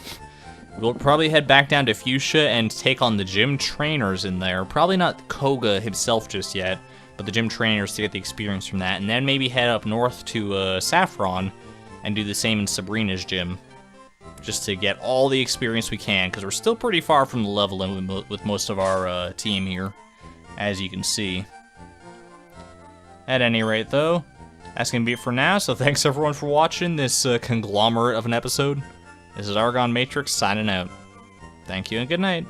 We'll probably head back down to Fuchsia and take on the gym trainers in there. Probably not Koga himself just yet, but the gym trainers to get the experience from that. And then maybe head up north to Saffron and do the same in Sabrina's gym. Just to get all the experience we can, because we're still pretty far from the level with most of our team here, as you can see. At any rate, though, that's going to be it for now, so thanks everyone for watching this conglomerate of an episode. This is ArgonMatrix signing out. Thank you and good night.